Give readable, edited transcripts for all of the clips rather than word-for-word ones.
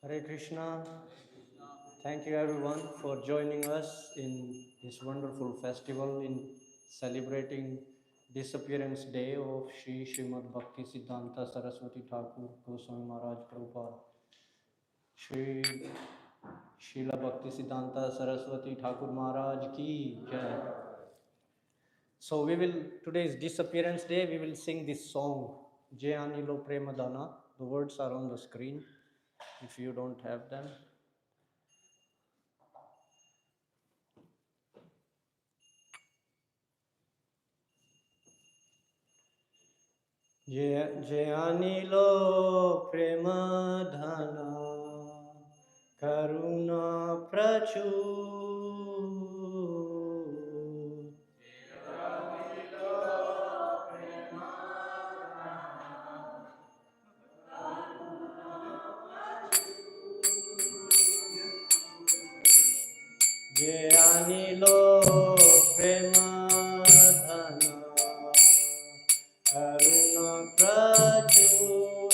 Hare Krishna. Thank you everyone for joining us in this wonderful festival in celebrating Disappearance Day of Srimad Bhaktisiddhanta Saraswati Thakur Goswami Maharaj Prabhupada. Shri Srila Bhaktisiddhanta Saraswati Thakur Maharaj ki jai. So today's Disappearance Day, we will sing this song, Jayanilo Premadana. The words are on the screen if you don't have them. Jayanilo Premadana Karuna Prachur Jayanilo Premadana Karuna Prachur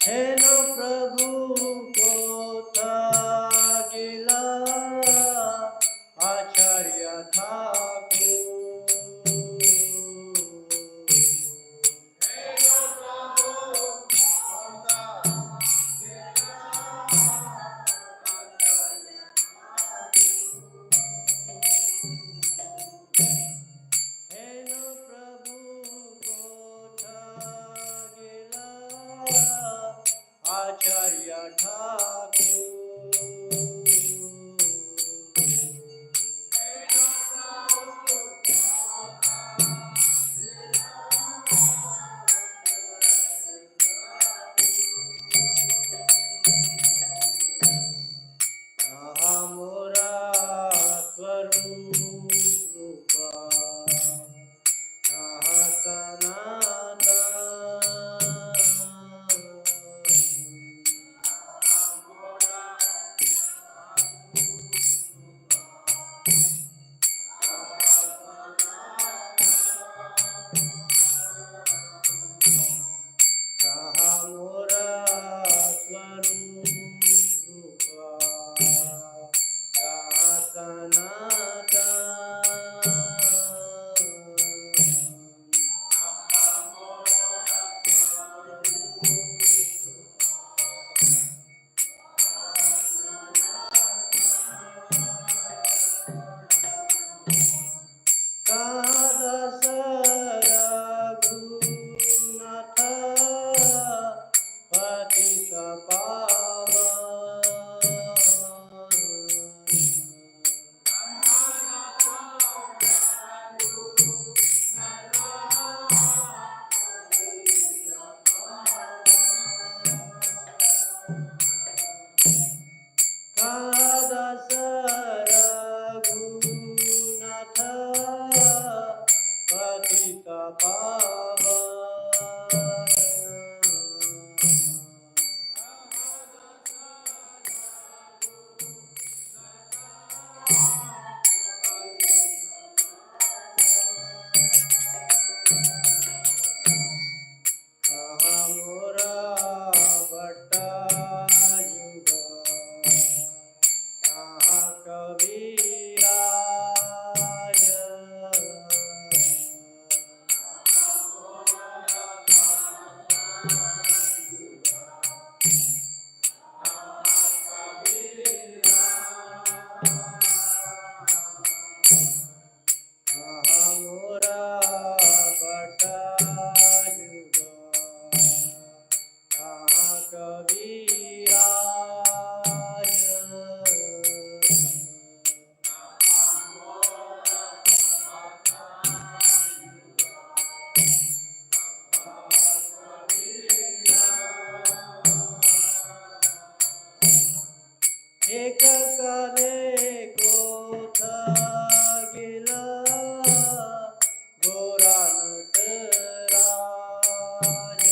Hello Prabhu Kota Gila Acharya Thakur Hello Prabhu Kota Gila Acharya Thakur Ahamura Swarupa Sahasanata Ahamura Swarupa Sahasanata Raghunath Patisa Raghunath Patita Pava Ahamura Bhatta Yuga Kaviraj Ahamura Bhatta Yuga Kaviraj Ekakale Kotha Gila Goranut Raj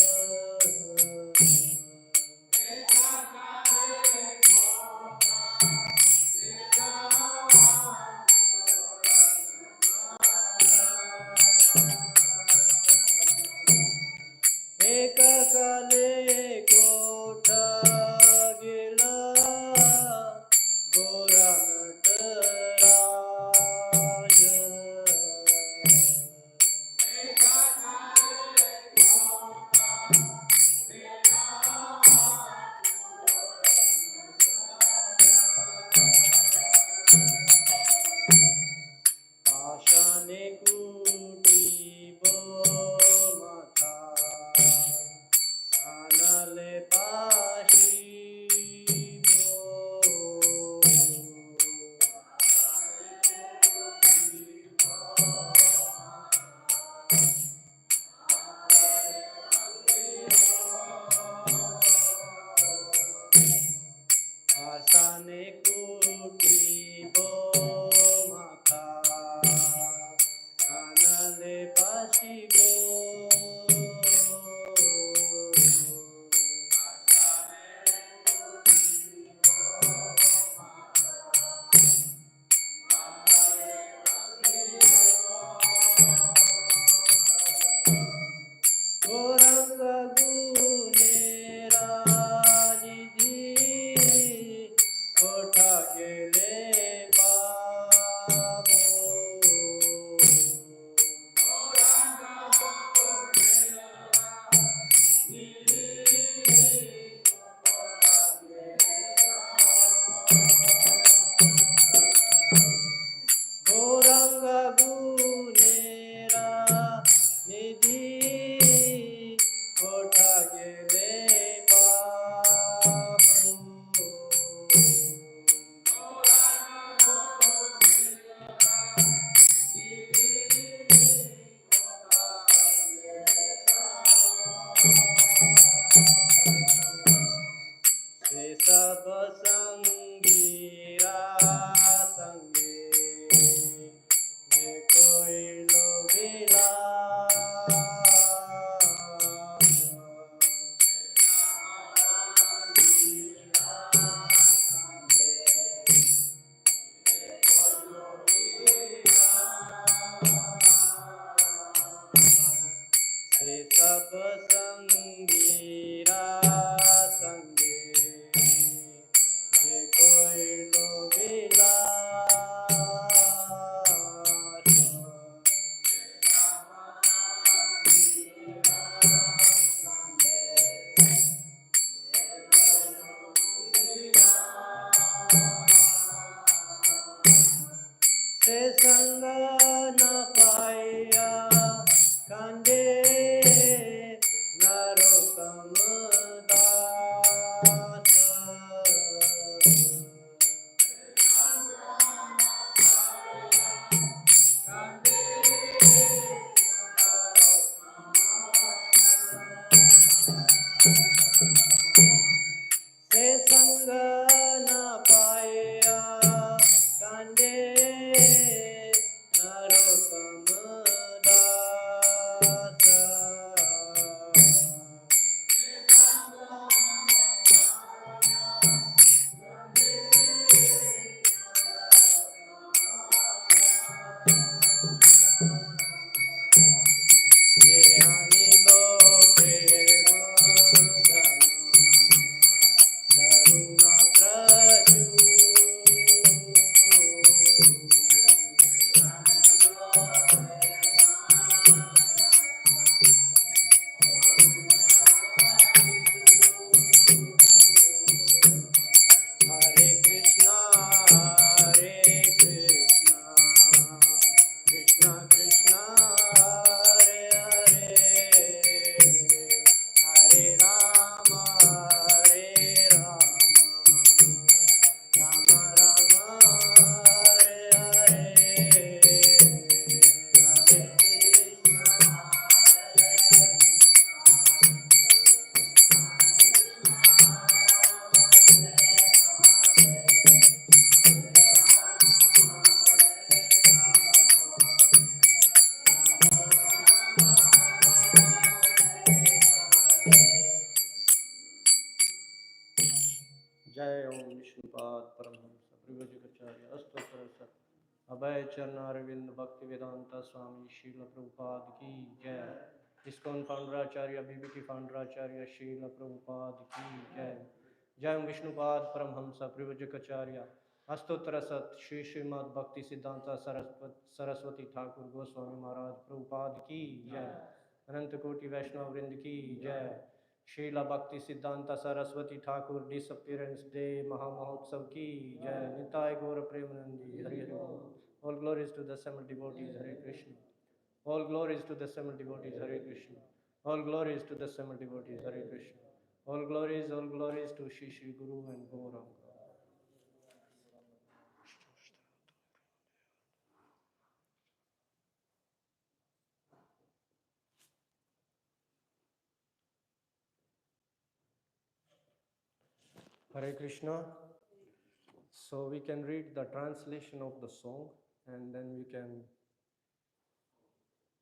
Jane kuti bo mata Anale pasigo जय ओम विष्णुपाद परमहंस परिव्राजकाचार्य अष्टोत्तर अभय चरण अरविंद भक्ति वेदांता स्वामी शील प्रभुपाद की जय। ISKCON फाउंडराचार्य BBT फाउंडराचार्य शील प्रभुपाद की जय। जय ओम विष्णुपाद परमहंस परिव्राजकाचार्य अष्टोत्तर श्री श्रीमद भक्ति सिद्धांत सरस्वती ठाकुर गोस्वामी महाराज प्रभुपाद की जय। अनंत कोटि वैष्णव वृंद की जय। श्रीला भक्ति सिद्धांत सरस्वती ठाकुर डिसअपियरेंस डे महामहोत्सव की जय। निताय गौर प्रेमानंदी हरि हरि बोल। All glories to the assembled devotees, Hare Krishna. All glories to the assembled devotees, Hare Krishna. All glories to the assembled devotees, Hare Krishna. All glories to Shri Shri Guru and Gauranga. Hare Krishna. So we can read the translation of the song and then we can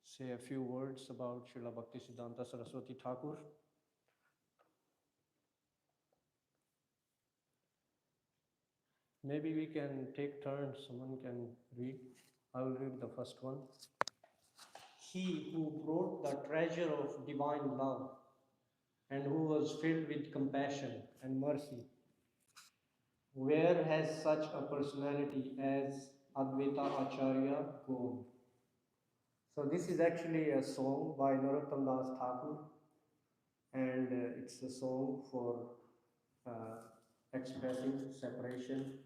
say a few words about Srila Bhaktisiddhanta Saraswati Thakur. Maybe we can take turns, someone can read. I will read the first one. He who brought the treasure of divine love and who was filled with compassion and mercy, where has such a personality as Advaita Acharya gone? So this is actually a song by Narottam Das Thakur, and it's a song for expressing separation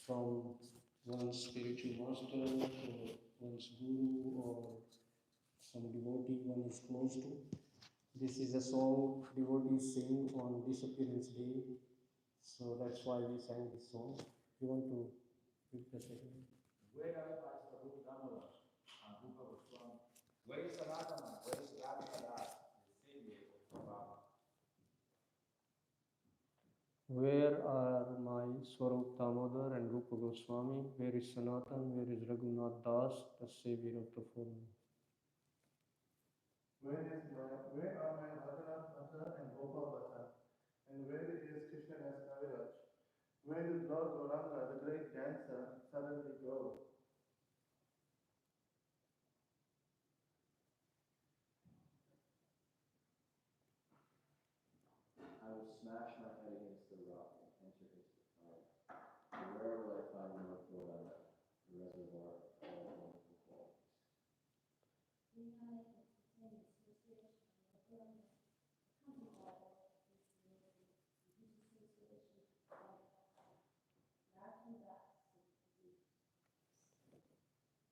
from one's spiritual master or one's guru or some devotee one is close to. This is a song devotees sing on Disappearance Day, so that's why we sang this song. You want to read the second one? Where is Damodar and Rupa Goswami? Where is Sanatana? Where is Radhikadas, the savior of Baba? Where are my Swarup Damodar and Rupa Goswami? Where is Sanatan? Where is Raghunath Das, the savior of the fallen? Where are my Raghunath Bhatta and Gopal Bhatta? And where is Krishna's Kaviraj? Where did Lord Gauranga, the great dancer, suddenly go? I will smash my head against the rock and enter into the fire. Where will I find Lord Gauranga, the reservoir of all wonderful qualities?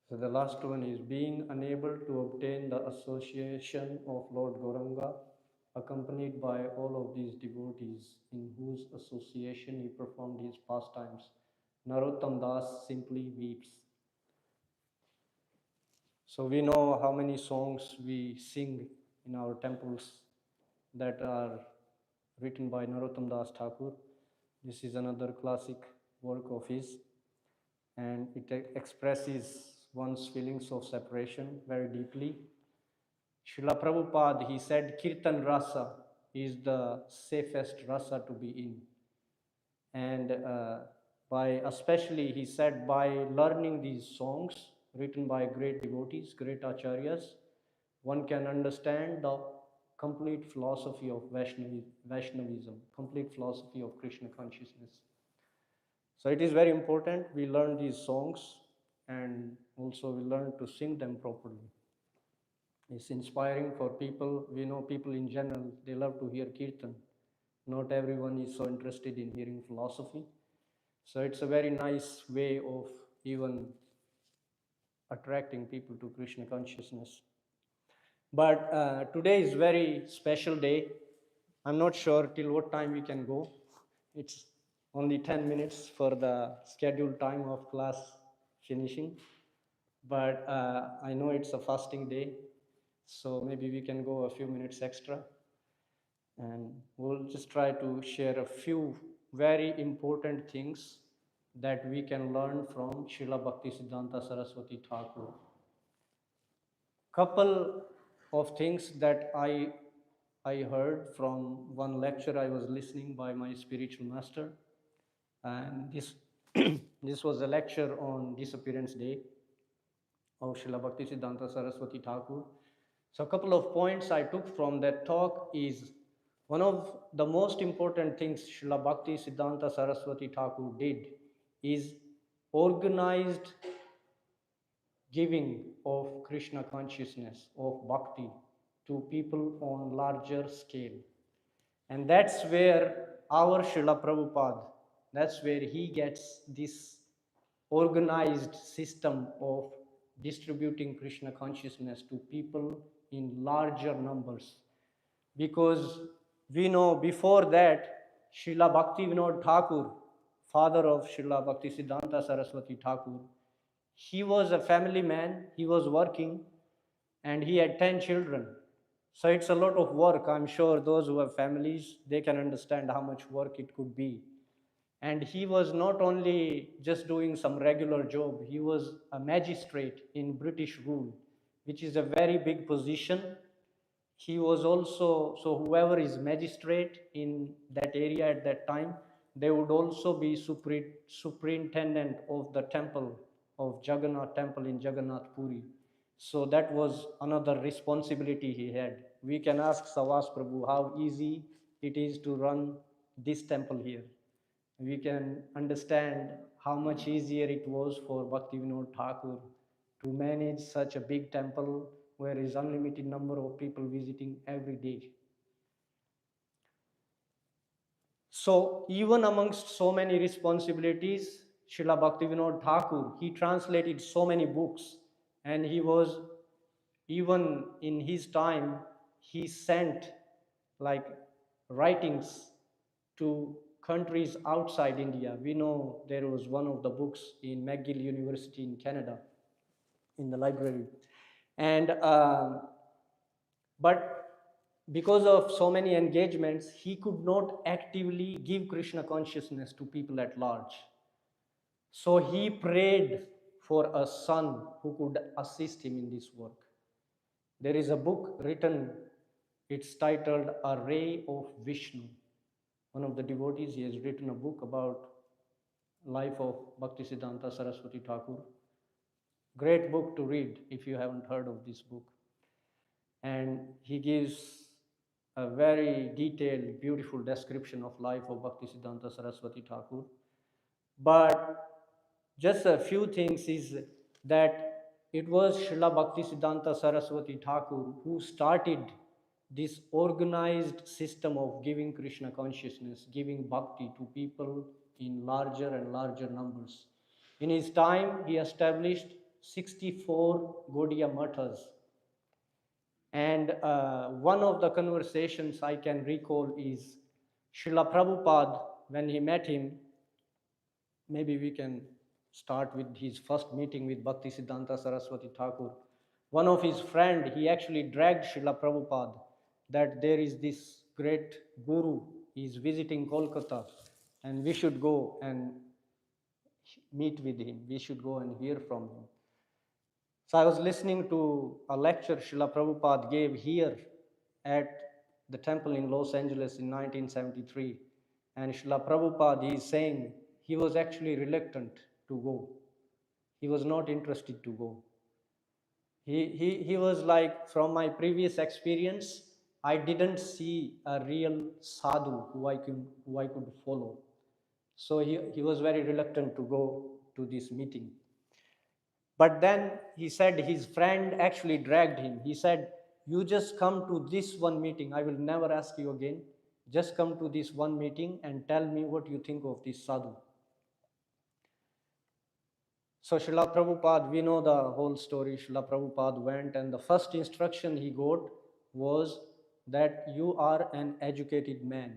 So the last one is being unable to obtain the association of Lord Gauranga, accompanied by all of these devotees in whose association he performed his pastimes. Narottam Das simply weeps. So we know how many songs we sing in our temples that are written by Narottam Das Thakur. This is another classic work of his, and it expresses one's feelings of separation very deeply. Srila Prabhupada, he said, Kirtan Rasa is the safest rasa to be in. And especially he said, by learning these songs written by great devotees, great acharyas, one can understand the complete philosophy of Vaishnavism, complete philosophy of Krishna consciousness. So it is very important we learn these songs and also we learn to sing them properly. It's inspiring for people. We know people in general, they love to hear kirtan. Not everyone is so interested in hearing philosophy. So it's a very nice way of even attracting people to Krishna consciousness. But today is very special day. I'm not sure till what time we can go. It's only 10 minutes for the scheduled time of class finishing. But I know it's a fasting day, so maybe we can go a few minutes extra. And we'll just try to share a few very important things that we can learn from Srila Bhaktisiddhanta Saraswati Thakur. Couple of things that I heard from one lecture I was listening by my spiritual master, and this was a lecture on Disappearance Day of Srila Bhaktisiddhanta Saraswati Thakur. So a couple of points I took from that talk is one of the most important things Srila Bhaktisiddhanta Saraswati Thakur did is organized giving of Krishna consciousness, of bhakti to people on larger scale. And that's where our Srila Prabhupada, that's where he gets this organized system of distributing Krishna consciousness to people in larger numbers. Because we know before that, Srila Bhaktivinoda Thakur, father of Srila Bhaktisiddhanta Saraswati Thakur, he was a family man, he was working, and he had 10 children. So it's a lot of work. I'm sure those who have families, they can understand how much work it could be. And he was not only just doing some regular job, he was a magistrate in British rule, which is a very big position. He was also, so whoever is magistrate in that area at that time, they would also be superintendent of the temple of Jagannath temple in Jagannath Puri. So that was another responsibility he had. We can ask Savas Prabhu how easy it is to run this temple here. We can understand how much easier it was for Bhaktivinoda Thakur to manage such a big temple where is unlimited number of people visiting every day. So even amongst so many responsibilities, Srila Bhaktivinoda Thakur, he translated so many books, and he was, even in his time, he sent like writings to countries outside India. We know there was one of the books in McGill University in Canada, in the library. And but because of so many engagements, he could not actively give Krishna consciousness to people at large. So he prayed for a son who could assist him in this work. There is a book written, it's titled A Ray of Vishnu. One of the devotees, he has written a book about life of Bhaktisiddhanta Saraswati Thakur. Great book to read if you haven't heard of this book. And he gives a very detailed, beautiful description of life of Bhaktisiddhanta Saraswati Thakur. But just a few things is that it was Srila Bhaktisiddhanta Saraswati Thakur who started this organized system of giving Krishna consciousness, giving bhakti to people in larger and larger numbers. In his time, he established 64 Gaudiya Mathas. And one of the conversations I can recall is Srila Prabhupada, when he met him, maybe we can start with his first meeting with Bhaktisiddhanta Saraswati Thakur. One of his friend, he actually dragged Srila Prabhupada that there is this great guru, he is visiting Kolkata, and we should go and meet with him. We should go and hear from him. So I was listening to a lecture Srila Prabhupada gave here at the temple in Los Angeles in 1973. And Srila Prabhupada is saying he was actually reluctant to go. He was not interested to go. He was like, from my previous experience, I didn't see a real sadhu who I could follow. So he was very reluctant to go to this meeting. But then he said his friend actually dragged him. He said, you just come to this one meeting. I will never ask you again. Just come to this one meeting and tell me what you think of this sadhu. So Srila Prabhupada, we know the whole story. Srila Prabhupada went, and the first instruction he got was that you are an educated man.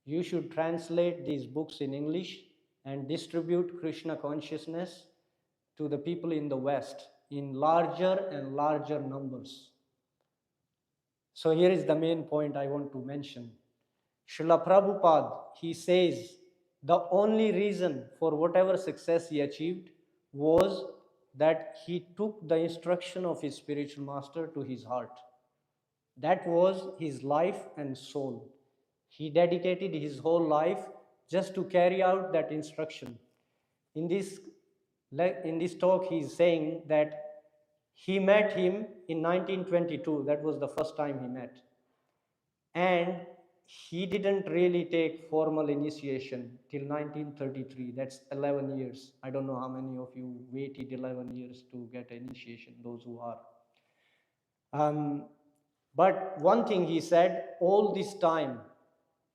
You should translate these books in English and distribute Krishna consciousness to the people in the West in larger and larger numbers. So here is the main point I want to mention. Srila Prabhupada, he says, the only reason for whatever success he achieved was that he took the instruction of his spiritual master to his heart. That was his life and soul. He dedicated his whole life just to carry out that instruction. In this talk, he is saying that he met him in 1922. That was the first time he met. And he didn't really take formal initiation till 1933. That's 11 years. I don't know how many of you waited 11 years to get initiation, those who are. But one thing he said, all this time,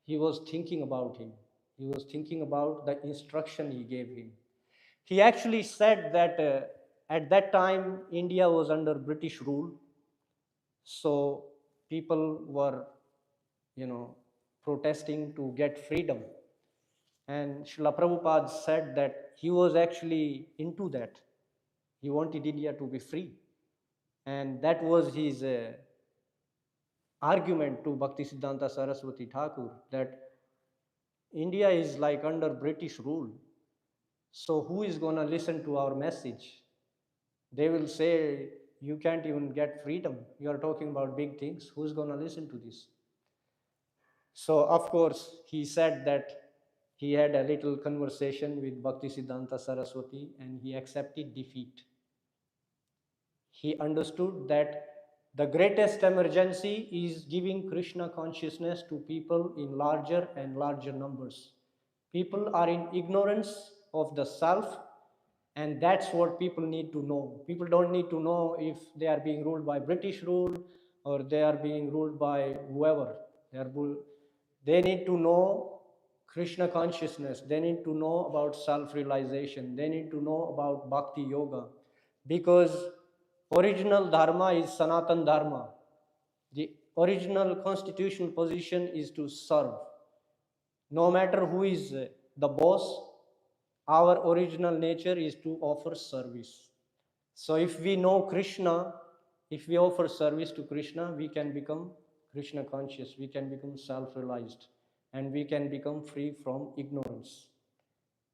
he was thinking about him. He was thinking about the instruction he gave him. He actually said that at that time, India was under British rule. So people were, protesting to get freedom. And Srila Prabhupada said that he was actually into that. He wanted India to be free. And that was his argument to Bhaktisiddhanta Saraswati Thakur, that India is like under British rule. So who is going to listen to our message? They will say, you can't even get freedom. You are talking about big things. Who's going to listen to this? So, of course, he said that he had a little conversation with Bhaktisiddhanta Saraswati and he accepted defeat. He understood that the greatest emergency is giving Krishna consciousness to people in larger and larger numbers. People are in ignorance of the self, and that's what people need to know. People don't need to know if they are being ruled by British rule or they are being ruled by whoever. They need to know Krishna consciousness. They need to know about self-realization. They need to know about bhakti yoga, because original dharma is Sanatan Dharma. The original constitutional position is to serve. No matter who is the boss, our original nature is to offer service. So if we know Krishna, if we offer service to Krishna, we can become Krishna conscious, we can become self-realized, and we can become free from ignorance.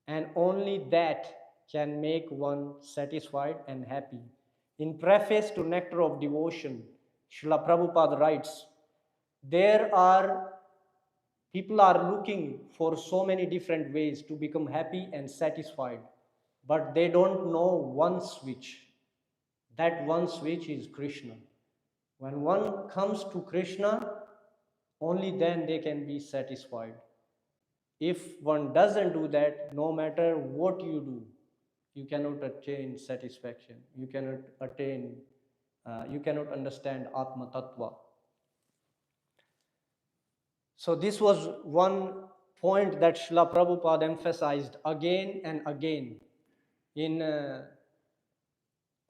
And only that can make one satisfied and happy. In preface to Nectar of Devotion, Srila Prabhupada writes, people are looking for so many different ways to become happy and satisfied, but they don't know one switch. That one switch is Krishna. When one comes to Krishna, only then they can be satisfied. If one doesn't do that, no matter what you do, you cannot attain satisfaction. You cannot understand Atma Tattva. So this was one point that Srila Prabhupada emphasized again and again in,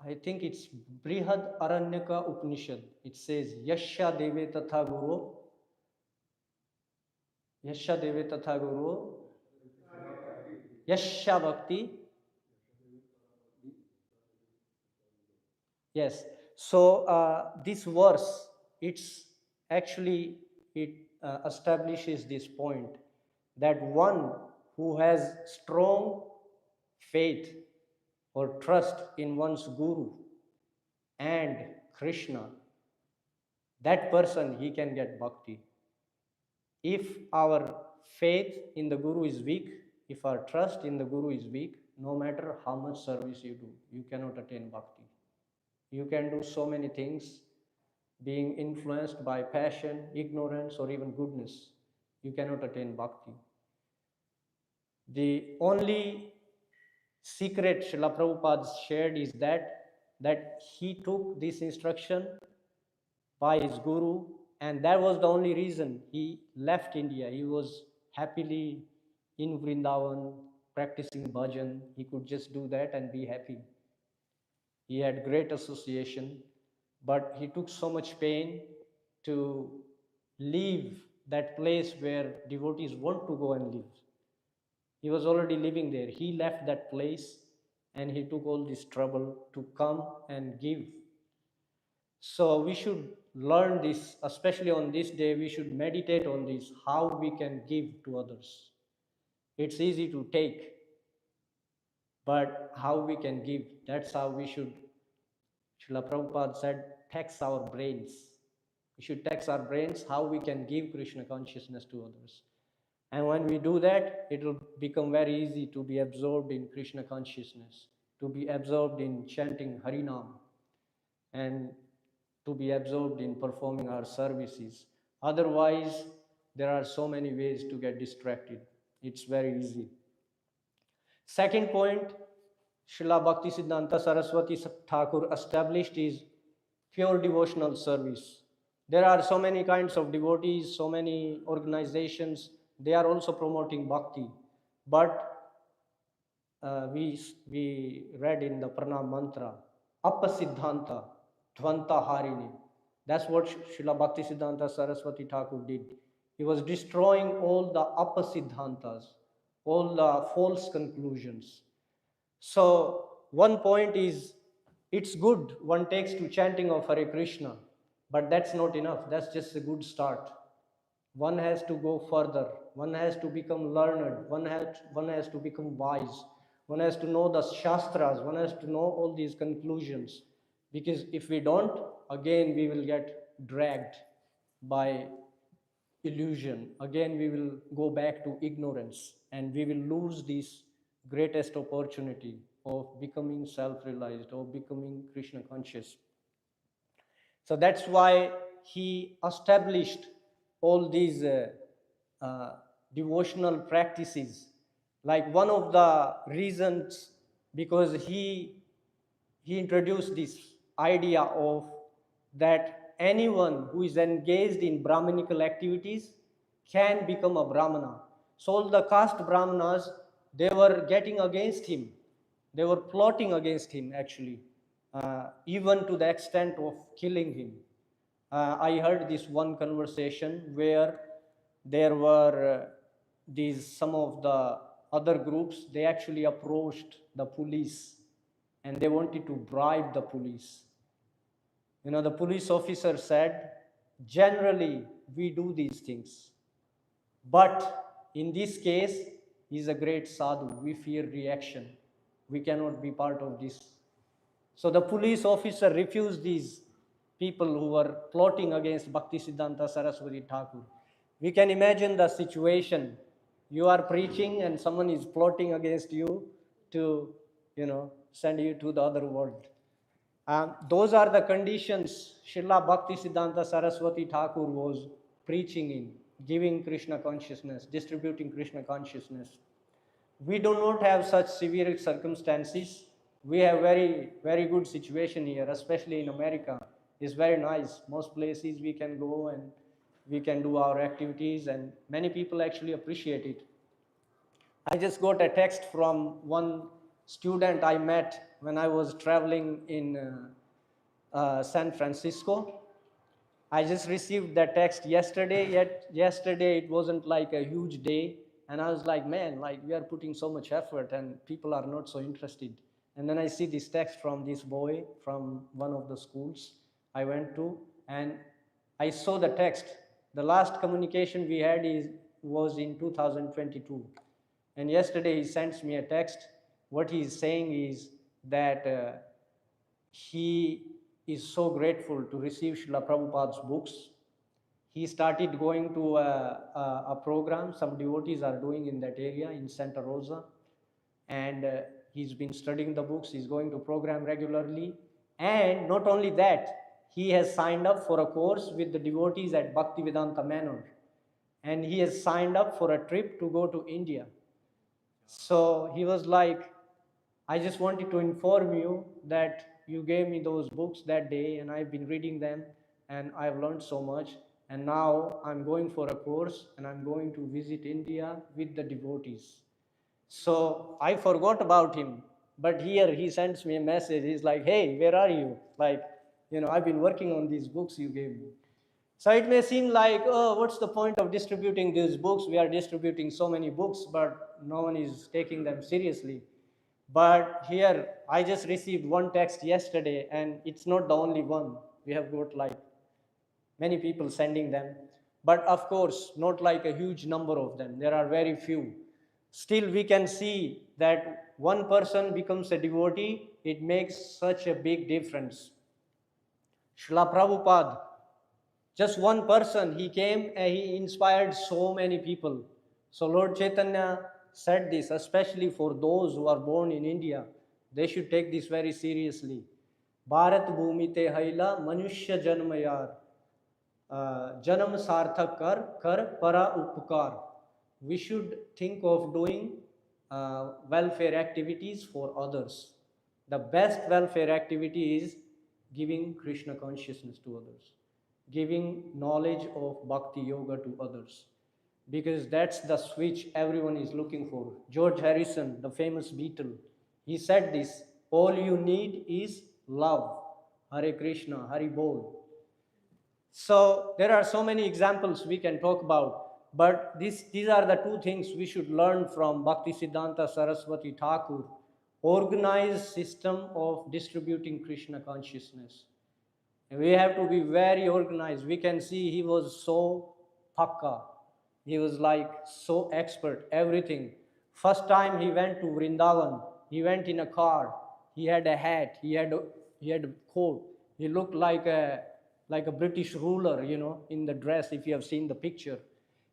I think it's Brihad Aranyaka Upanishad. It says, Yasya Deve Tatha Guru, Yasya Deve Tatha Guru, Yasya Bhakti. Yes. So this verse, it establishes this point that one who has strong faith or trust in one's guru and Krishna, that person, he can get bhakti. If our faith in the guru is weak, if our trust in the guru is weak, no matter how much service you do, you cannot attain bhakti. You can do so many things, being influenced by passion, ignorance, or even goodness. You cannot attain bhakti. The only secret Srila Prabhupada shared is that he took this instruction by his guru, and that was the only reason he left India. He was happily in Vrindavan practicing bhajan. He could just do that and be happy. He had great association, but he took so much pain to leave that place where devotees want to go and live. He was already living there. He left that place and he took all this trouble to come and give. So we should learn this, especially on this day, we should meditate on this, how we can give to others. It's easy to take, but how we can give, that's how we should. Srila Prabhupada said, tax our brains. We should tax our brains how we can give Krishna consciousness to others. And when we do that, it will become very easy to be absorbed in Krishna consciousness, to be absorbed in chanting Harinam, and to be absorbed in performing our services. Otherwise, there are so many ways to get distracted. It's very easy. Second point, Srila Bhaktisiddhanta Saraswati Thakur established is pure devotional service. There are so many kinds of devotees, so many organizations, they are also promoting bhakti. But we read in the Pranam mantra, Appasiddhanta, Dvanta Harini. That's what Srila Bhaktisiddhanta Saraswati Thakur did. He was destroying all the Appasiddhantas, all the false conclusions. So one point is, it's good one takes to chanting of Hare Krishna, but that's not enough. That's just a good start. One has to go further. One has to become learned. One has to become wise. One has to know the Shastras. One has to know all these conclusions. Because if we don't, again we will get dragged by illusion. Again we will go back to ignorance and we will lose this greatest opportunity of becoming self-realized, of becoming Krishna conscious. So that's why he established all these devotional practices. Like one of the reasons, because he introduced this idea of that anyone who is engaged in Brahminical activities can become a Brahmana. So all the caste Brahmanas, they were getting against him. They were plotting against him actually, even to the extent of killing him. I heard this one conversation where there were these some of the other groups, they actually approached the police and they wanted to bribe the police. You know, the police officer said, generally we do these things, but in this case, he's a great sadhu. We fear reaction. We cannot be part of this. So the police officer refused these people who were plotting against Bhaktisiddhanta Saraswati Thakur. We can imagine the situation. You are preaching and someone is plotting against you to, send you to the other world. Those are the conditions Srila Bhaktisiddhanta Saraswati Thakur was preaching in, giving Krishna consciousness, distributing Krishna consciousness. We do not have such severe circumstances. We have very, very good situation here, especially in America. It's very nice. Most places we can go and we can do our activities and many people actually appreciate it. I just got a text from one student I met when I was traveling in San Francisco. I just received that text yesterday, yet yesterday it wasn't like a huge day. And I was like, man, like we are putting so much effort and people are not so interested. And then I see this text from this boy from one of the schools I went to, and I saw the text. The last communication we had was in 2022. And yesterday he sends me a text. What he is saying is that he is so grateful to receive Srila Prabhupada's books. He started going to a program some devotees are doing in that area in Santa Rosa. And he's been studying the books. He's going to program regularly. And not only that, he has signed up for a course with the devotees at Bhaktivedanta Manor. And he has signed up for a trip to go to India. So he was like, I just wanted to inform you that you gave me those books that day and I've been reading them and I've learned so much. And now I'm going for a course and I'm going to visit India with the devotees. So I forgot about him. But here he sends me a message. He's like, hey, where are you? Like, I've been working on these books you gave me. So it may seem like, oh, what's the point of distributing these books? We are distributing so many books, but no one is taking them seriously. But here, I just received one text yesterday, and it's not the only one. We have got like many people sending them. But of course, not like a huge number of them. There are very few. Still, we can see that one person becomes a devotee, it makes such a big difference. Srila Prabhupada, just one person, he came and he inspired so many people. So Lord Chaitanya said this, especially for those who are born in India, they should take this very seriously. Bharat bhumi te haila manushya janmayar, janam sarthak kar para upkar. We should think of doing welfare activities for others. The best welfare activity is giving Krishna consciousness to others, giving knowledge of bhakti yoga to others, because that's the switch everyone is looking for. George Harrison, the famous Beatle, he said this, all you need is love. Hare Krishna, Hari Bol. So there are so many examples we can talk about, but these are the two things we should learn from Bhaktisiddhanta Saraswati Thakur, organized system of distributing Krishna consciousness. We have to be very organized. We can see he was so Pakka. He was like so expert, everything. First time he went to Vrindavan, he went in a car. He had a hat, he had a coat. He looked like a British ruler, in the dress, if you have seen the picture.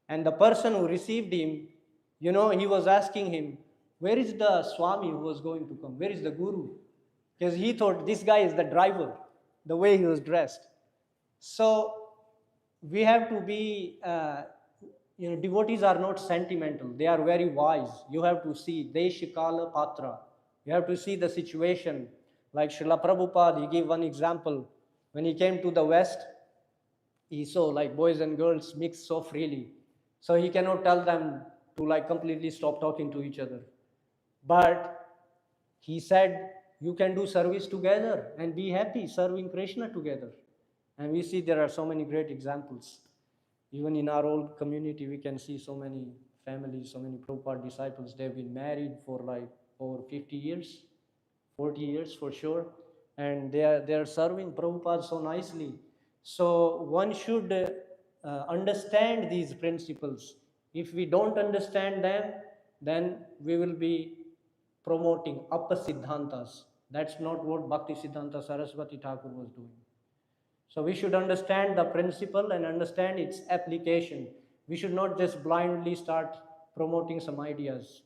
And the person who received him, he was asking him, where is the Swami who was going to come? Where is the Guru? Because he thought this guy is the driver, the way he was dressed. So we have to be, devotees are not sentimental. They are very wise. You have to see Deshikala Patra. You have to see the situation. Like Srila Prabhupada, he gave one example. When he came to the West, he saw like boys and girls mix so freely. So he cannot tell them to like completely stop talking to each other. But he said, you can do service together and be happy serving Krishna together. And we see there are so many great examples. Even in our old community, we can see so many families, so many Prabhupada disciples. They've been married for like over 50 years, 40 years for sure. And they are serving Prabhupada so nicely. So one should understand these principles. If we don't understand them, then we will be promoting Siddhantas. That's not what Bhaktisiddhanta Saraswati Thakur was doing. So we should understand the principle and understand its application. We should not just blindly start promoting some ideas.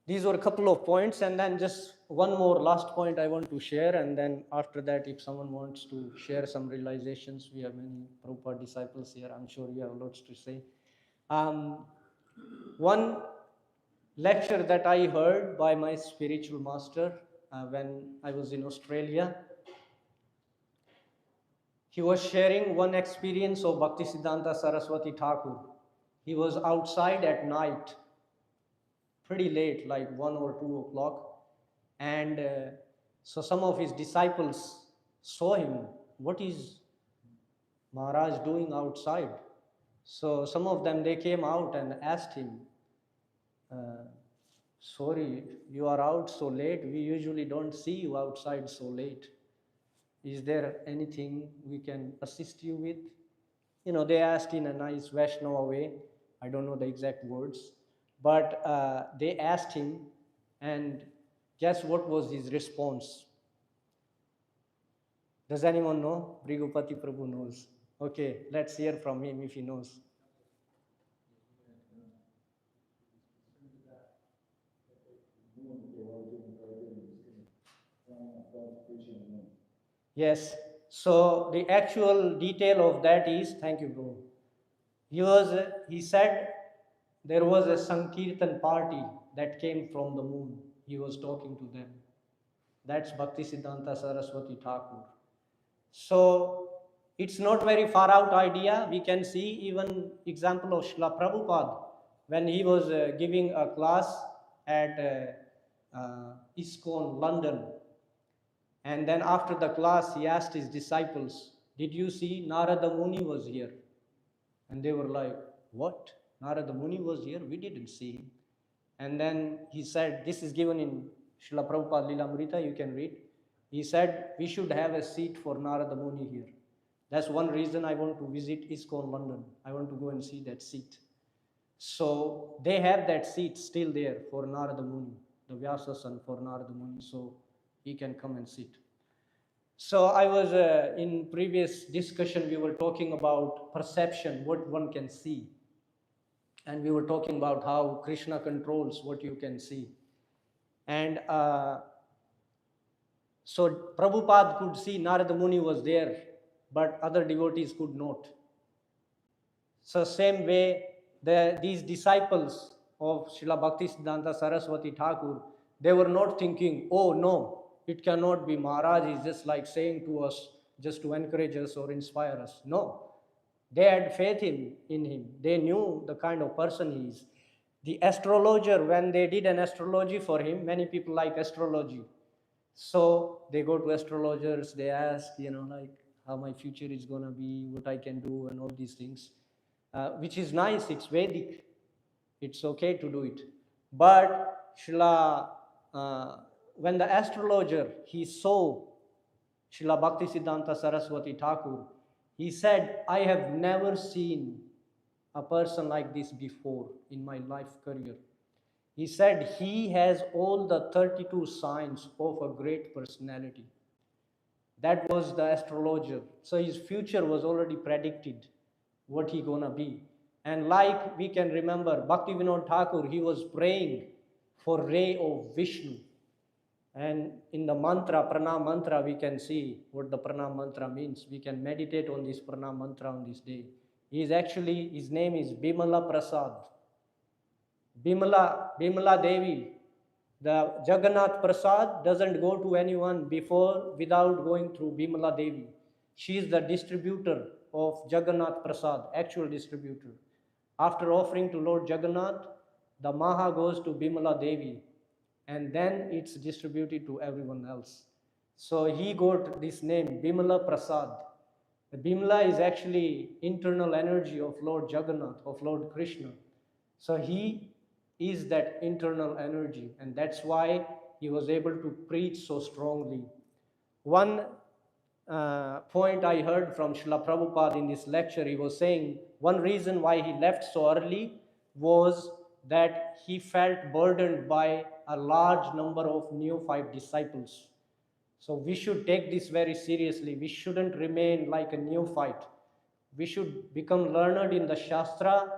These were a couple of points, and then just one more last point I want to share, and then after that, if someone wants to share some realizations, we have many Prabhupada disciples here. I'm sure you have lots to say. One lecture that I heard by my spiritual master when I was in Australia, he was sharing one experience of Bhaktisiddhanta Saraswati Thakur. He was outside at night, pretty late, like 1 or 2 o'clock, and so some of his disciples saw him. What is Maharaj doing outside? So some of them, they came out and asked him, sorry, you are out so late. We usually don't see you outside so late. Is there anything we can assist you with? They asked in a nice Vaishnava way. I don't know the exact words. But they asked him, and guess what was his response? Does anyone know? Brigupati Prabhu knows. Okay, let's hear from him if he knows. Yes. So the actual detail of that is, thank you, bro. He said there was a Sankirtan party that came from the moon. He was talking to them. That's Bhaktisiddhanta Saraswati Thakur. So it's not very far out idea. We can see even example of Srila Prabhupada when he was giving a class at ISKCON, London. And then after the class, he asked his disciples, did you see Narada Muni was here? And they were like, what? Narada Muni was here? We didn't see him. And then he said, this is given in Srila Prabhupada Lilamrita, you can read. He said, we should have a seat for Narada Muni here. That's one reason I want to visit ISKCON London. I want to go and see that seat. So they have that seat still there for Narada Muni, the Vyasasan for Narada Muni, so he can come and sit. So I was, in previous discussion, we were talking about perception, what one can see. And we were talking about how Krishna controls what you can see. And so Prabhupada could see Narada Muni was there, but other devotees could not. So same way, these disciples of Srila Bhaktisiddhanta Saraswati Thakur, they were not thinking, oh no, it cannot be, Maharaj is just like saying to us, just to encourage us or inspire us. No, they had faith in him. They knew the kind of person he is. The astrologer, when they did an astrology for him, many people like astrology. So they go to astrologers, they ask, like how my future is going to be, what I can do, and all these things, which is nice, it's Vedic. It's okay to do it. But when the astrologer, he saw Srila Bhaktisiddhanta Saraswati Thakur, he said, I have never seen a person like this before in my life career. He said he has all the 32 signs of a great personality. That was the astrologer. So his future was already predicted, what he gonna be. And like we can remember, Bhaktivinoda Thakur, he was praying for ray of Vishnu. And in the mantra, pranam mantra, we can see what the pranam mantra means. We can meditate on this pranam mantra on this day. His name is Bimala Prasad. Bimala Devi. The Jagannath Prasad doesn't go to anyone without going through Bimala Devi. She is the distributor of Jagannath Prasad, actual distributor. After offering to Lord Jagannath, the Maha goes to Bimala Devi, and then it's distributed to everyone else. So he got this name, Bimala Prasad. The Bimala is actually internal energy of Lord Jagannath, of Lord Krishna. So he is that internal energy, and that's why he was able to preach so strongly. One point I heard from Srila Prabhupada in this lecture, he was saying one reason why he left so early was that he felt burdened by a large number of neophyte disciples. So we should take this very seriously. We shouldn't remain like a neophyte. We should become learned in the Shastra.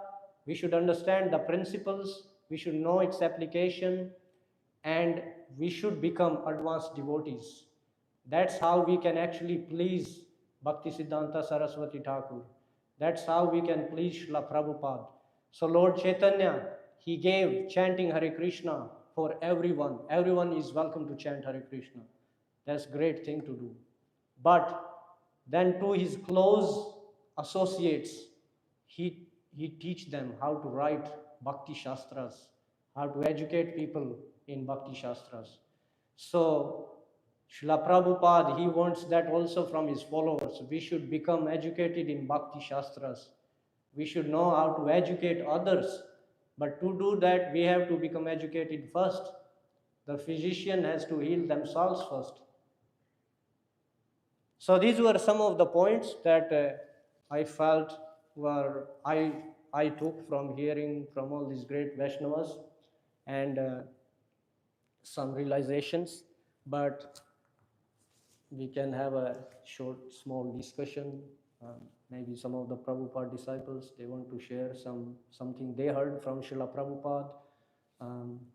We should understand the principles. We should know its application. And we should become advanced devotees. That's how we can actually please Bhaktisiddhanta Saraswati Thakur. That's how we can please Srila Prabhupada. So Lord Chaitanya, he gave chanting Hare Krishna for everyone. Everyone is welcome to chant Hare Krishna. That's a great thing to do. But then to his close associates, he teach them how to write Bhakti Shastras, how to educate people in Bhakti Shastras. So Srila Prabhupada, he wants that also from his followers. We should become educated in Bhakti Shastras. We should know how to educate others. But to do that, we have to become educated first. The physician has to heal themselves first. So these were some of the points that I felt I took from hearing from all these great Vaishnavas, and some realizations. But we can have a short, small discussion. Maybe some of the Prabhupada disciples, they want to share something they heard from Srila Prabhupada.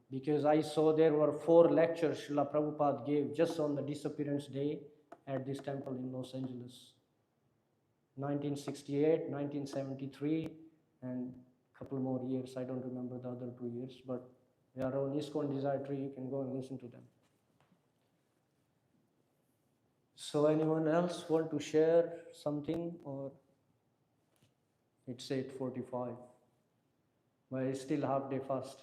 Because I saw there were 4 lectures Srila Prabhupada gave just on the disappearance day at this temple in Los Angeles. 1968, 1973, and a couple more years. I don't remember the other 2 years, but they are on ISKCON Desire Tree. You can go and listen to them. So anyone else want to share something, or it's 8:45, but it's still half day fast.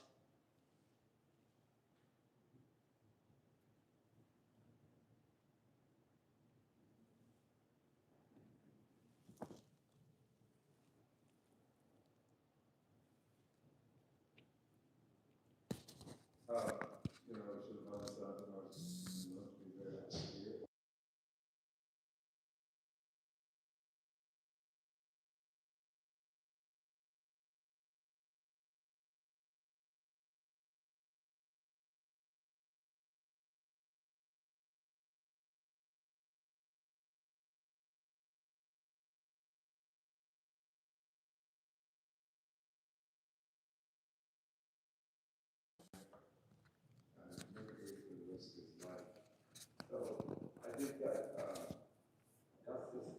So I think that that's just,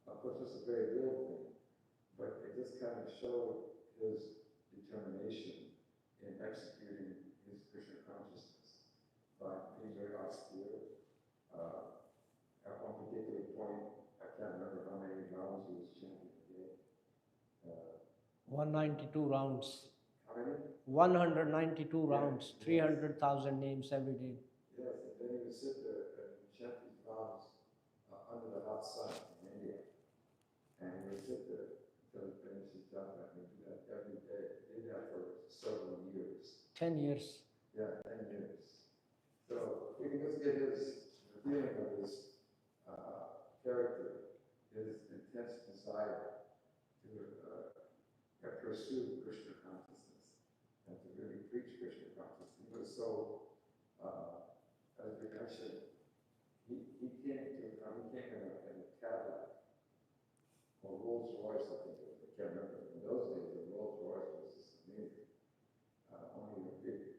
of course, this is a very real thing, but it just kind of showed his determination in executing his Krishna consciousness by being very austere. At one particular point, I can't remember how many rounds he was chanting a day. 192 rounds. How many? 192 rounds, 300,000 names every day. Yes, and then he would sit there and chant these rounds under the hot sun in India. And he would sit there until he finished his japa, and he'd do that every day. He did that for several years. 10 years. Yeah, 10 years. So we can just get the feeling of his pursue Krishna consciousness and to really preach Krishna consciousness. He was so, as I said, he came in a Cadillac, or Rolls Royce, I think it was. I can't remember. In those days, the Rolls Royce was just amazing. Only a big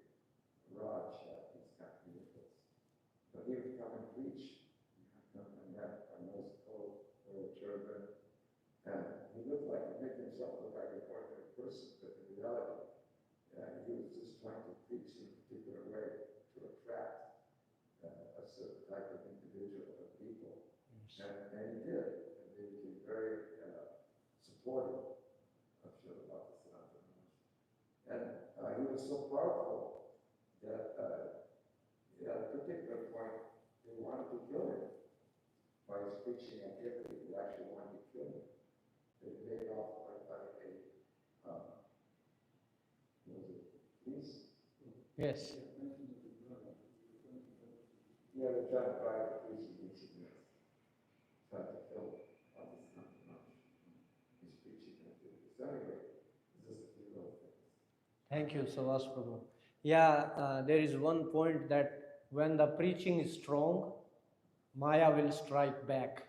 Raj had these kind of vehicles. But he would come and preach. And had a nice coat, wear a turban. And he looked like, he made himself look like an ordinary person, but in reality, he was just trying to preach in a particular way to attract a certain type of individual or people. Yes. And he did. And they became very supportive of Srila Bhaktisiddhanta. And he was so powerful that at a particular point, they wanted to kill him by his preaching activity. They actually wanted to kill him. They made off by a was it police? Yes. Yeah, they tried to buy the police and tried to kill his preaching activity. So anyway, this is a few little things. Thank you, Savas Prabhu. Yeah, there is one point that when the preaching is strong, Maya will strike back.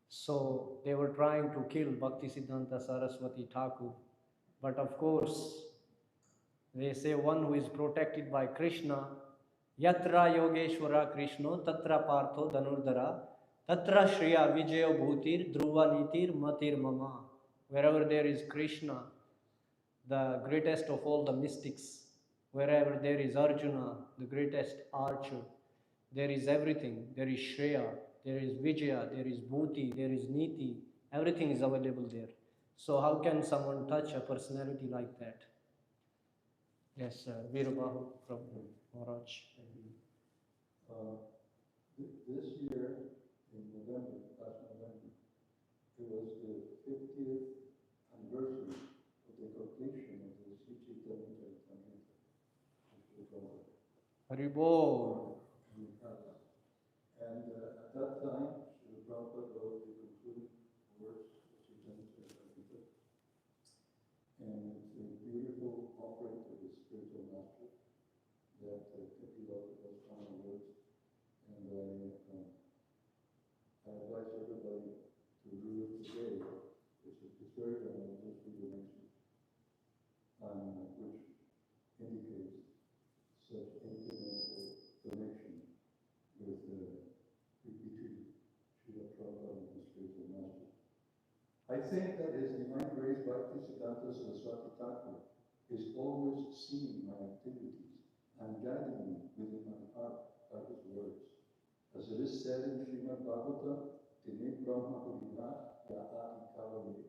So they were trying to kill Bhaktisiddhanta Saraswati Thakur. But of course, they say one who is protected by Krishna, Yatra Yogeshwara Krishna, Tatra Partho Dhanurdhara, Tatra Shriya Vijayo Bhutir, Dhruva-Nitir Matir Mama. Wherever there is Krishna, the greatest of all the mystics, wherever there is Arjuna, the greatest archer, there is everything. There is Shreya, there is Vijaya, there is Bhuti, there is Niti. Everything is available there. So how can someone touch a personality like that? Yes, Veerubahu from Maharaj. This year, in November, last November, it was the 50th anniversary of the completion of the Sri Chaitanya Charitamrita. Haribol. And at that time, Srila Prabhupada wrote the concluding words of Chaitanya Charitamrita. And it's a beautiful offering to the spiritual master that Kapila was final words. And I advise everybody to read it today. It's very well, I'll just read the next one, which indicates such intimate connection with between Srila Prabhupada and the spiritual master. I think that His Divine Grace Bhaktisiddhanta Saraswati Thakur is always seeing my activities and guiding me within my heart by His words. As it is said in Srimad Bhagavatam, Tine Brahma Puriha Yahati Kavale.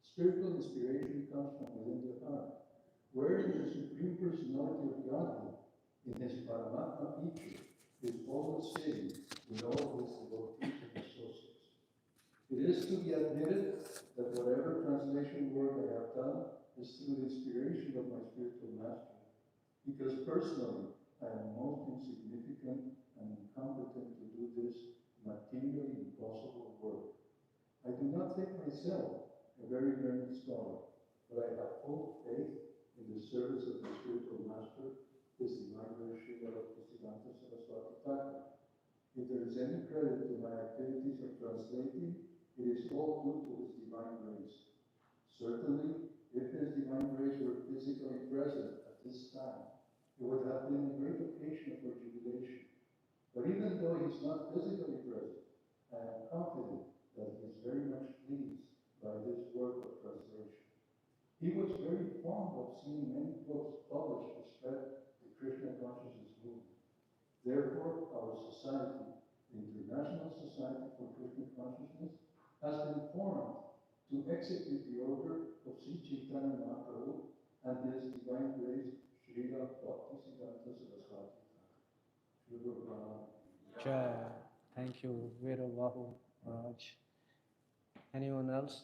Spiritual inspiration comes from within the heart, wherein the Supreme Personality of Godhead, in His Paramatma nature, is always saying with all His devotees and associates. It is to be admitted that whatever translation work I have done is through the inspiration of my spiritual master, because personally I am most insignificant and incompetent to do this materially impossible work. I do not think myself a very learned scholar, but I have full faith in the service of the spiritual master, His Divine Grace Srila Bhaktisiddhanta Saraswati Thakur. If there is any credit to my activities of translating, it is all due to His Divine Grace. Certainly, if His Divine Grace were physically present at this time, it would have been a great occasion for jubilation. But even though He's not physically present, I am confident that He is very much pleased by this work of translation. He was very fond of seeing many books published to spread the Krishna consciousness movement. Therefore, our society, the International Society for Krishna Consciousness, has been formed to execute the order of Sri Chaitanya Mahaprabhu and His Divine Grace, Srila Bhaktisiddhanta Saraswati Thakur. Jai. Thank you, Veerubahu Maharaj. Anyone else?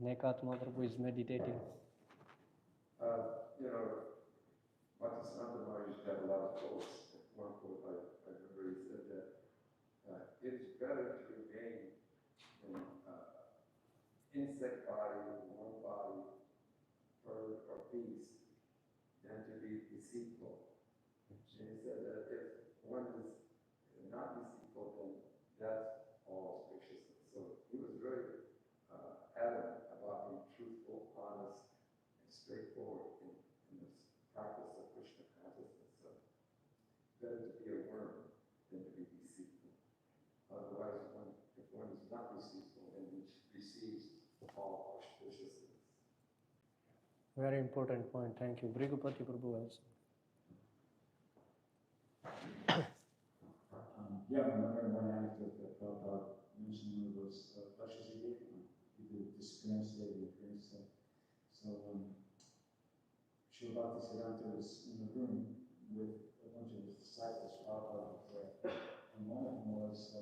Nekatma Prabhu is meditating. Bhaktisiddhanta Maharaj used to have a lot of quotes. One quote I remember he said that it's better to remain insect body, one body, bird or beast, than to be deceitful. And he said that if one is not deceitful, then that's all spaciousness. So he was very adamant about being truthful, honest, and straightforward in this practice of Krishna consciousness. So better to be a worm than to be deceitful. Otherwise, if one is not deceitful, then he receives all auspiciousness. Very important point. Thank you. Brigupati Prabhu also. Yeah, I remember one anecdote that Prabhupada mentioned was Bhaktisiddhanta, the Disappearance Day, the appearance day. So, Sri Bhaktisiddhanta was in the room with a bunch of his disciples. Prabhupada was there, and one of them was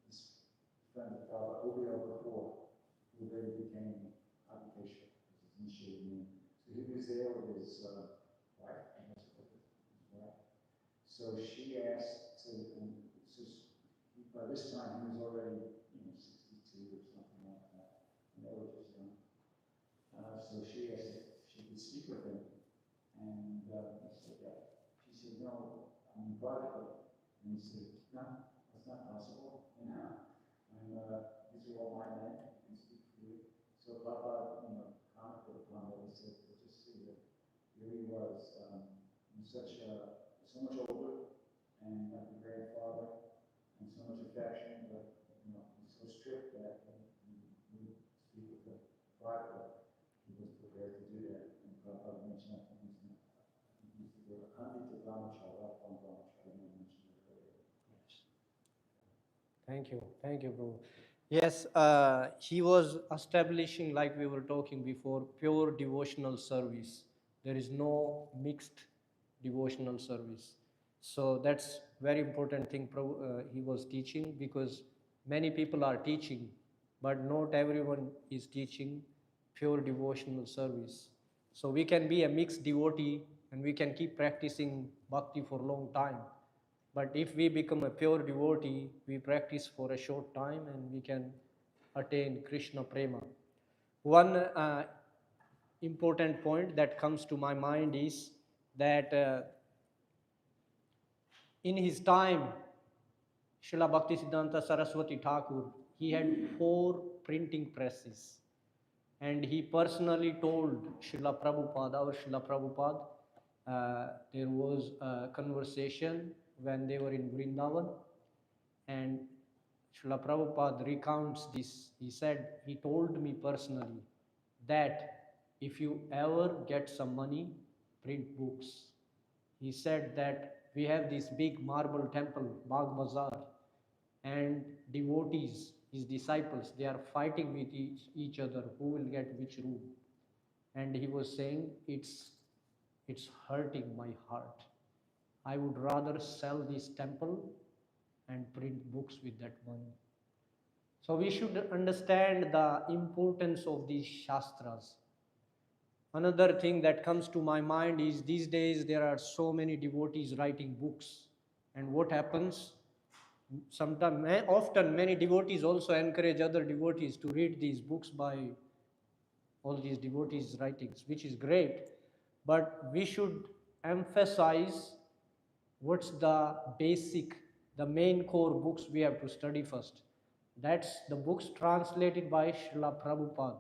this friend of Prabhupada, Obiel Kapoor, who later became Adhikesha, his initiated name. So he was there with his wife, I guess, his wife. So she asked, by this time he was already, 62 or something like that, and they were just young. So she asked if she could speak with him, and he said, yeah. She said, no, privately. And he said, no, that's not possible. And these are all my men, I can speak for you. So Prabhupada, commented upon it. He said, just see that here he was, so much older, and like a grandfather, and so much affection, but he's so strict that he would speak with the privately. He was prepared to do that. And Prabhupada mentioned that he used the word Kandita Brahmacharya, I mentioned it earlier. Thank you. Thank you, Prabhu. Yes, he was establishing, like we were talking before, pure devotional service. There is no mixed devotional service. So that's very important thing he was teaching, because many people are teaching, but not everyone is teaching pure devotional service. So we can be a mixed devotee and we can keep practicing bhakti for a long time. But if we become a pure devotee, we practice for a short time and we can attain Krishna Prema. One important point that comes to my mind is that in his time, Srila Bhaktisiddhanta Saraswati Thakur, he had 4 printing presses. And he personally told Srila Prabhupada, our Srila Prabhupada, there was a conversation when they were in Vrindavan, and Srila Prabhupada recounts this. He said, he told me personally that if you ever get some money, print books. He said that we have this big marble temple, Bagh Bazaar, and devotees, his disciples, they are fighting with each other, who will get which room. And he was saying, it's hurting my heart. I would rather sell this temple and print books with that money. So we should understand the importance of these shastras. Another thing that comes to my mind is these days there are so many devotees writing books. And what happens? Sometimes, often many devotees also encourage other devotees to read these books by all these devotees' writings, which is great. But we should emphasize what's the basic, the main core books we have to study first. That's the books translated by Srila Prabhupada.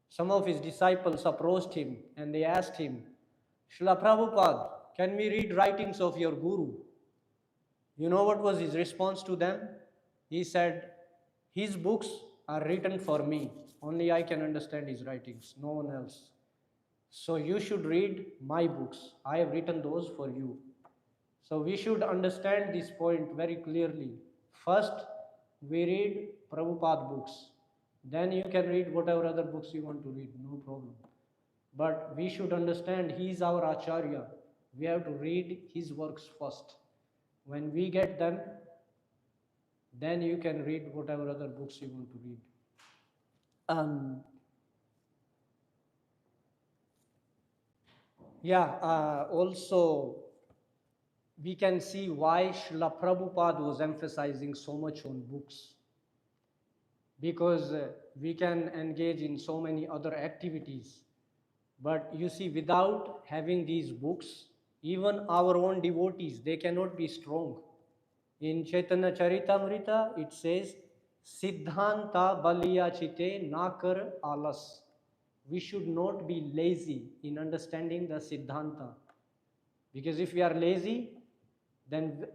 Some of his disciples approached him and they asked him, Srila Prabhupada, can we read writings of your guru? You know what was his response to them? He said, his books are written for me. Only I can understand his writings, no one else. So you should read my books. I have written those for you. So we should understand this point very clearly. First, we read Prabhupada books. Then you can read whatever other books you want to read, no problem. But we should understand he is our Acharya. We have to read his works first. When we get them, then you can read whatever other books you want to read. Also, we can see why Srila Prabhupada was emphasizing so much on books. because we can engage in so many other activities. But you see, without having these books, even our own devotees, they cannot be strong. In Chaitanya Charitamrita, it says, Siddhanta baliya chite nakar alas. We should not be lazy in understanding the Siddhanta. Because if we are lazy, then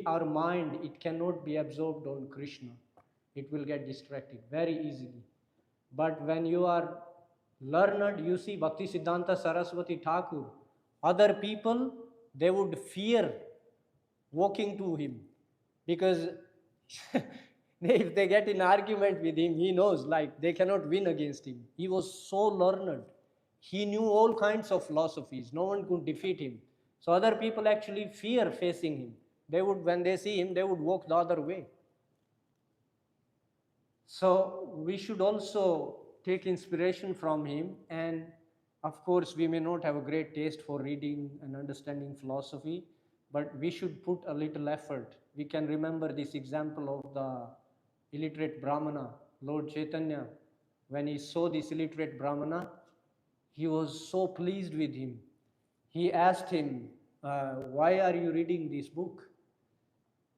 our mind, it cannot be absorbed on Krishna. It will get distracted very easily. But when you are learned, you see Bhaktisiddhanta Saraswati Thakur, other people, they would fear walking to him, because if they get in argument with him, he knows like they cannot win against him. He was so learned. He knew all kinds of philosophies. No one could defeat him. So other people actually fear facing him. They would, when they see him, they would walk the other way. So we should also take inspiration from him. And of course, we may not have a great taste for reading and understanding philosophy, but we should put a little effort. We can remember this example of the illiterate Brahmana, Lord Chaitanya. When he saw this illiterate Brahmana, he was so pleased with him. He asked him, why are you reading this book?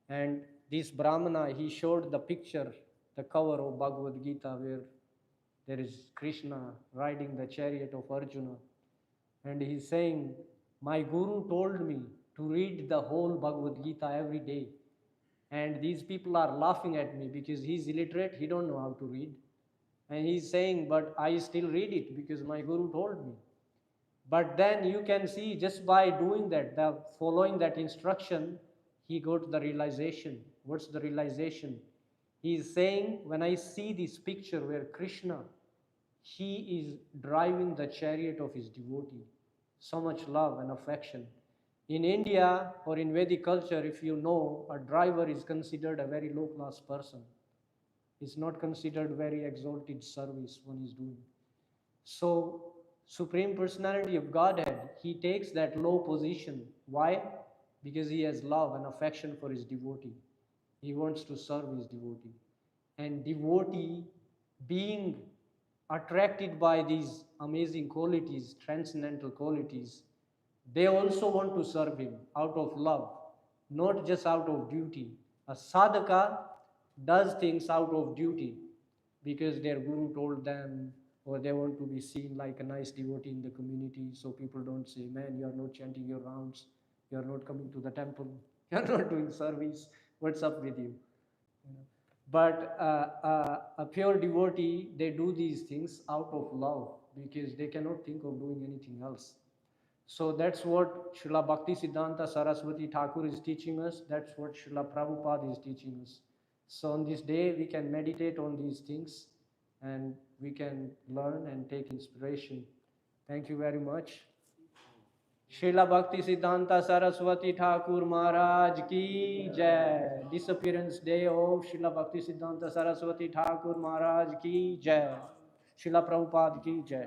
And this Brahmana, he showed the picture, the cover of Bhagavad Gita, where there is Krishna riding the chariot of Arjuna. And he's saying, my guru told me to read the whole Bhagavad Gita every day. And these people are laughing at me because he's illiterate, he don't know how to read. And he's saying, but I still read it because my guru told me. But then you can see, just by doing that, following that instruction, he got the realization. What's the realization? He is saying, when I see this picture where Krishna, he is driving the chariot of his devotee, so much love and affection. In India or in Vedic culture, if you know, a driver is considered a very low-class person. It's not considered very exalted service one is doing. So, Supreme Personality of Godhead, he takes that low position. Why? Because he has love and affection for his devotee. He wants to serve his devotee. And devotee, being attracted by these amazing qualities, transcendental qualities, they also want to serve him out of love, not just out of duty. A sadhaka does things out of duty because their guru told them, or they want to be seen like a nice devotee in the community, so people don't say, man, you are not chanting your rounds, you are not coming to the temple, you are not doing service, what's up with you? But a pure devotee, they do these things out of love because they cannot think of doing anything else. So that's what Srila Bhaktisiddhanta Saraswati Thakur is teaching us. That's what Srila Prabhupada is teaching us. So on this day, we can meditate on these things and we can learn and take inspiration. Thank you very much. Srila Bhaktisiddhanta Saraswati Thakur Maharaj ki jai. Disappearance day of Srila Bhaktisiddhanta Saraswati Thakur Maharaj ki jai. Srila Prabhupada ki jai.